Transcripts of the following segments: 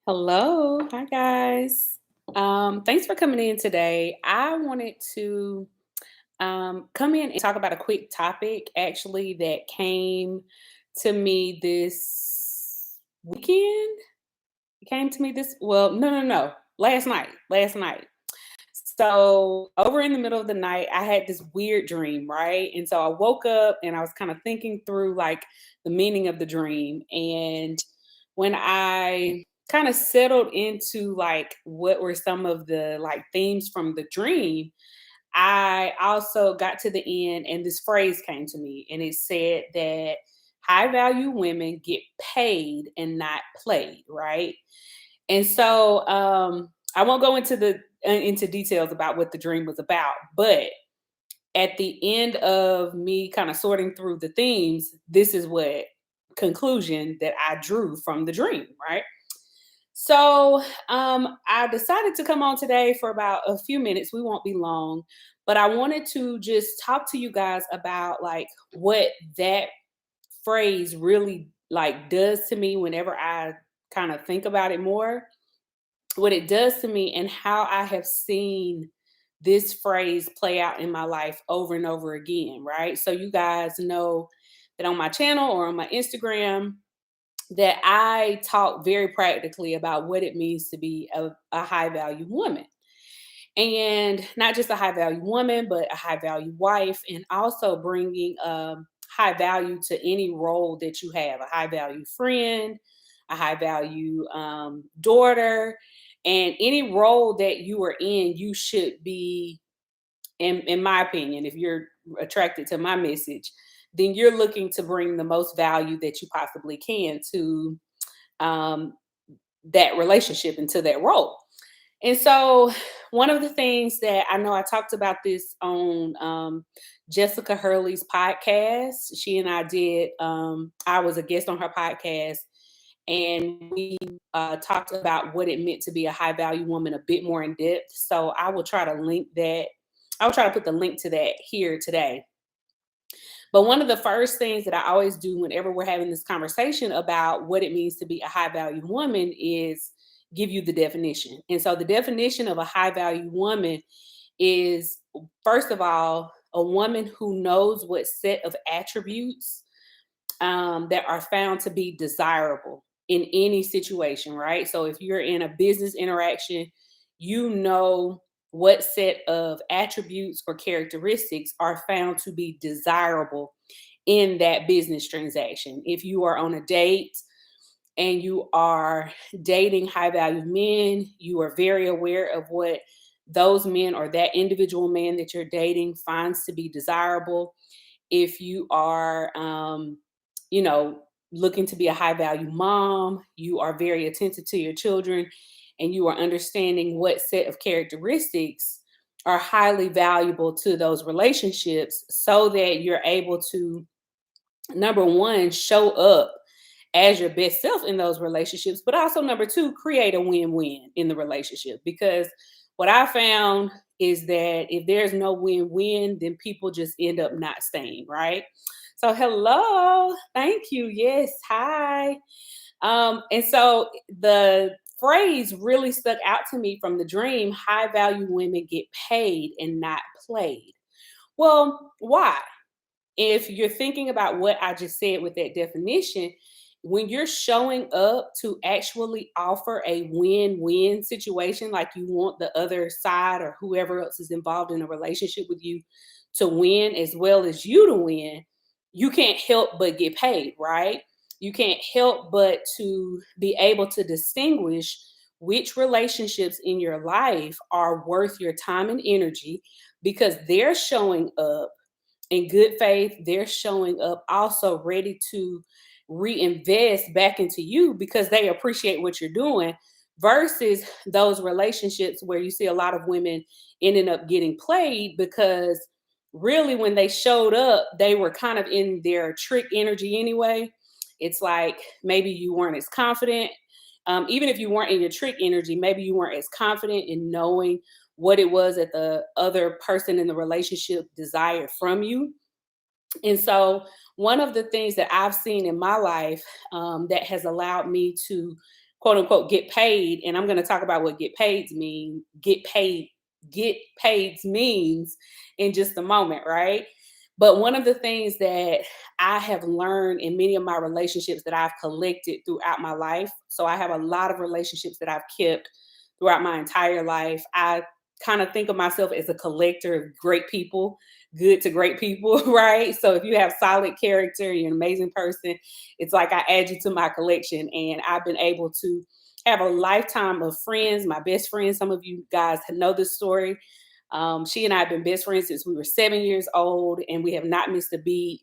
Hello. Hi, guys. Thanks for coming in today. I wanted to come in and talk about a quick topic actually that came to me this weekend. It came to me no. Last night. Last night. So, over in the middle of the night, I had this weird dream, right? And so I woke up and I was kind of thinking through like the meaning of the dream. And when I kind of settled into like what were some of the like themes from the dream, I also got to the end and this phrase came to me and it said that high value women get paid and not played, right? And so I won't go into details about what the dream was about, but at the end of me kind of sorting through the themes, this is what conclusion that I drew from the dream, right? So I decided to come on today for about a few minutes. We won't be long, but I wanted to just talk to you guys about like what that phrase really like does to me whenever I kind of think about it more, what it does to me and how I have seen this phrase play out in my life over and over again, right? So you guys know that on my channel or on my Instagram that I talk very practically about what it means to be a high value woman. And not just a high value woman, but a high value wife, and also bringing high value to any role that you have, a high value friend, a high value daughter, and any role that you are in, you should be, in my opinion, if you're attracted to my message, then you're looking to bring the most value that you possibly can to um, that relationship and to that role. And so, one of the things that I know I talked about this on Jessica Hurley's podcast. She and I did, I was a guest on her podcast, and we talked about what it meant to be a high value woman a bit more in depth. So, I will try to link that. I will try to put the link to that here today. But one of the first things that I always do whenever we're having this conversation about what it means to be a high value woman is give you the definition. And so the definition of a high value woman is, first of all, a woman who knows what set of attributes that are found to be desirable in any situation, right? So if you're in a business interaction, you know what set of attributes or characteristics are found to be desirable in that business transaction. If you are on a date and you are dating high value men, you are very aware of what those men or that individual man that you're dating finds to be desirable. If you are, you know, looking to be a high value mom, you are very attentive to your children and you are understanding what set of characteristics are highly valuable to those relationships so that you're able to, number one, show up as your best self in those relationships, but also number two, create a win-win in the relationship. Because what I found is that if there's no win-win, then people just end up not staying, right? So hello, thank you. Yes, hi. And so the phrase really stuck out to me from the dream: high value women get paid and not played. Well, why? If you're thinking about what I just said with that definition, when you're showing up to actually offer a win-win situation, like you want the other side or whoever else is involved in a relationship with you to win as well as you to win, you can't help but get paid, right? You can't help but to be able to distinguish which relationships in your life are worth your time and energy because they're showing up in good faith. They're showing up also ready to reinvest back into you because they appreciate what you're doing, versus those relationships where you see a lot of women ending up getting played because really when they showed up, they were kind of in their trick energy anyway. It's like maybe you weren't as confident. Even if you weren't in your trick energy, maybe you weren't as confident in knowing what it was that the other person in the relationship desired from you. And so, one of the things that I've seen in my life that has allowed me to quote unquote get paid, and I'm going to talk about what get paid means in just a moment, right? But one of the things that I have learned in many of my relationships that I've collected throughout my life, so I have a lot of relationships that I've kept throughout my entire life. I kind of think of myself as a collector of great people, good to great people, right? So if you have solid character, you're an amazing person, it's like I add you to my collection. And I've been able to have a lifetime of friends, my best friend. Some of you guys know this story. She and I have been best friends since we were 7 years old, and we have not missed a beat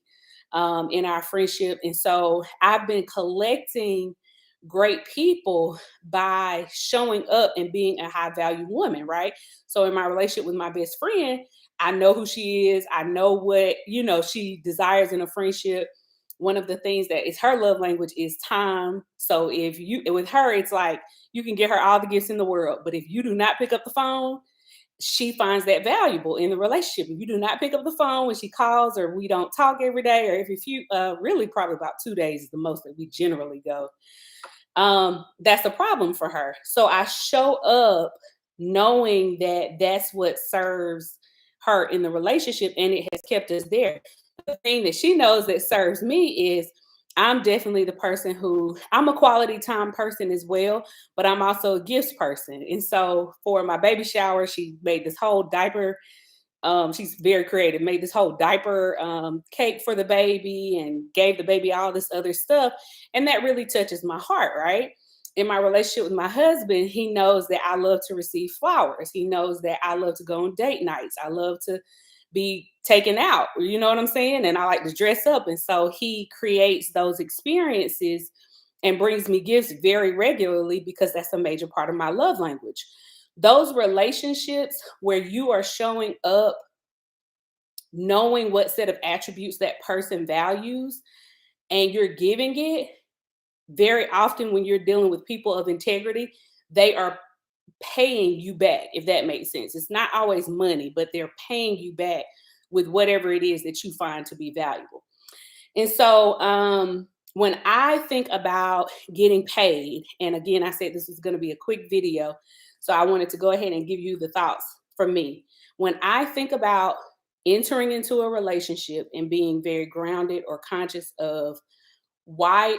in our friendship. And so I've been collecting great people by showing up and being a high value woman, right? So in my relationship with my best friend, I know who she is. I know what, she desires in a friendship. One of the things that is her love language is time. So if you, with her, it's like you can get her all the gifts in the world, but if you do not pick up the phone, she finds that valuable in the relationship. If you do not pick up the phone when she calls, or we don't talk every day, or every few, really probably about 2 days is the most that we generally go, that's a problem for her. So I show up knowing that that's what serves her in the relationship, and it has kept us there. The thing that she knows that serves me is I'm definitely the person who, I'm a quality time person as well, but I'm also a gifts person. And so for my baby shower, she made this whole diaper, she's very creative, made this whole diaper cake for the baby and gave the baby all this other stuff. And that really touches my heart, right? In my relationship with my husband, he knows that I love to receive flowers. He knows that I love to go on date nights. I love to be taken out, you know what I'm saying? And I like to dress up. And so he creates those experiences and brings me gifts very regularly because that's a major part of my love language. Those relationships where you are showing up knowing what set of attributes that person values and you're giving it, very often when you're dealing with people of integrity, they are paying you back, if that makes sense. It's not always money, but they're paying you back with whatever it is that you find to be valuable. And so when I think about getting paid, and again, I said this was going to be a quick video, so I wanted to go ahead and give you the thoughts from me. When I think about entering into a relationship and being very grounded or conscious of why,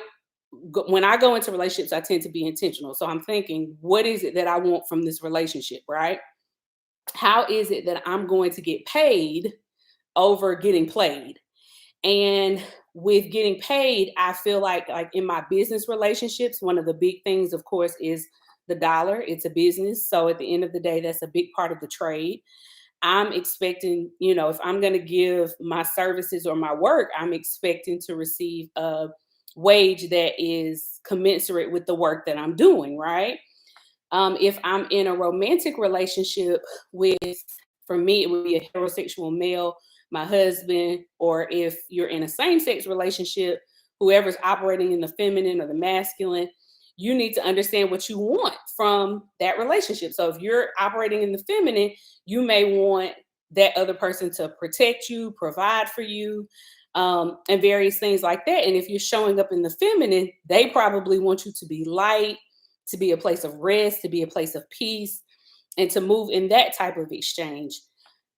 when I go into relationships, I tend to be intentional. So I'm thinking, what is it that I want from this relationship, right? How is it that I'm going to get paid over getting played? And with getting paid, I feel like in my business relationships, one of the big things, of course, is the dollar. It's a business. So at the end of the day, that's a big part of the trade. I'm expecting, if I'm going to give my services or my work, I'm expecting to receive a wage that is commensurate with the work that I'm doing, right? If I'm in a romantic relationship with, for me, it would be a heterosexual male, my husband, or if you're in a same sex relationship, whoever's operating in the feminine or the masculine, you need to understand what you want from that relationship. So if you're operating in the feminine, you may want that other person to protect you, provide for you, and various things like that. And if you're showing up in the feminine, they probably want you to be light, to be a place of rest, to be a place of peace, and to move in that type of exchange.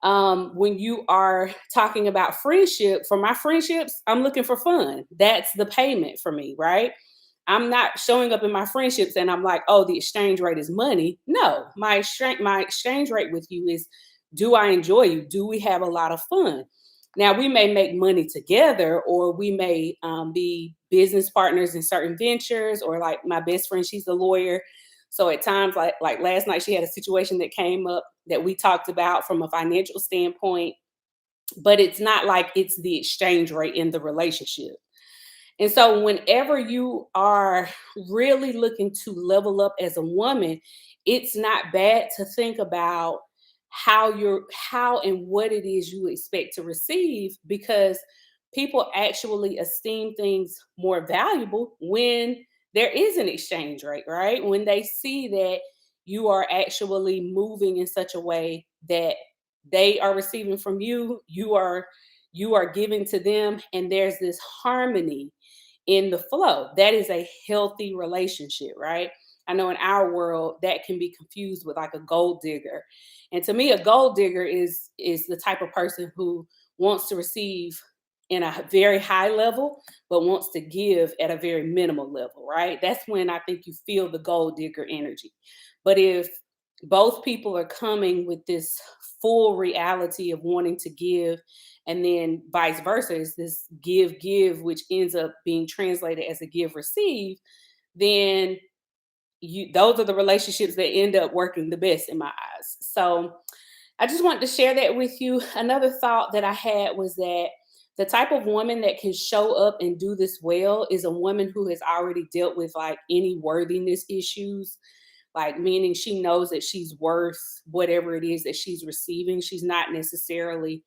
When you are talking about friendship, for my friendships, I'm looking for fun. That's the payment for me, right? I'm not showing up in my friendships and I'm like, oh, the exchange rate is money. No, my exchange rate with you is, do I enjoy you? Do we have a lot of fun? Now we may make money together, or we may be business partners in certain ventures, or like my best friend, she's a lawyer. So at times, like last night, she had a situation that came up that we talked about from a financial standpoint, but it's not like it's the exchange rate in the relationship. And so, whenever you are really looking to level up as a woman, it's not bad to think about how and what it is you expect to receive, because people actually esteem things more valuable when there is an exchange rate, right? When they see that you are actually moving in such a way that they are receiving from you, you are giving to them, and there's this harmony in the flow. That is a healthy relationship, right? I know in our world that can be confused with like a gold digger. And to me, a gold digger is the type of person who wants to receive in a very high level, but wants to give at a very minimal level, right? That's when I think you feel the gold digger energy. But if both people are coming with this full reality of wanting to give, and then vice versa is this give give, which ends up being translated as a give receive, then you those are the relationships that end up working the best in my eyes. So I just wanted to share that with you. Another thought that I had was that the type of woman that can show up and do this well is a woman who has already dealt with like any worthiness issues, like meaning she knows that she's worth whatever it is that she's receiving. She's not necessarily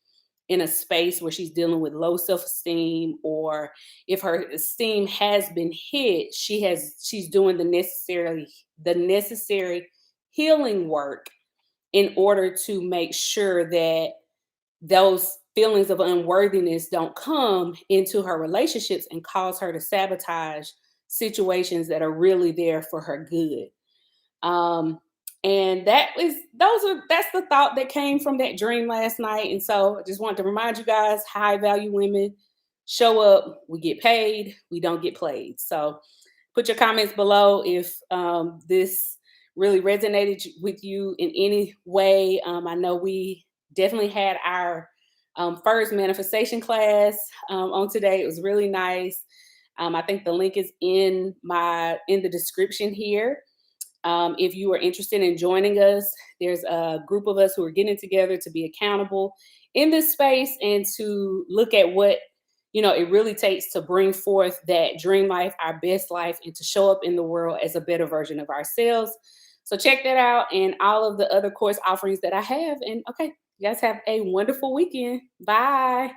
in a space where she's dealing with low self-esteem, or if her esteem has been hit, she's doing the necessary healing work in order to make sure that those feelings of unworthiness don't come into her relationships and cause her to sabotage situations that are really there for her good. Um, and that's the thought that came from that dream last night. And so I just wanted to remind you guys, high value women show up, we get paid, we don't get played. So put your comments below if this really resonated with you in any way. I know we definitely had our first manifestation class on today. It was really nice. I think the link is in the description here. If you are interested in joining us, there's a group of us who are getting together to be accountable in this space and to look at what it really takes to bring forth that dream life, our best life, and to show up in the world as a better version of ourselves. So check that out and all of the other course offerings that I have. And okay, you guys have a wonderful weekend. Bye.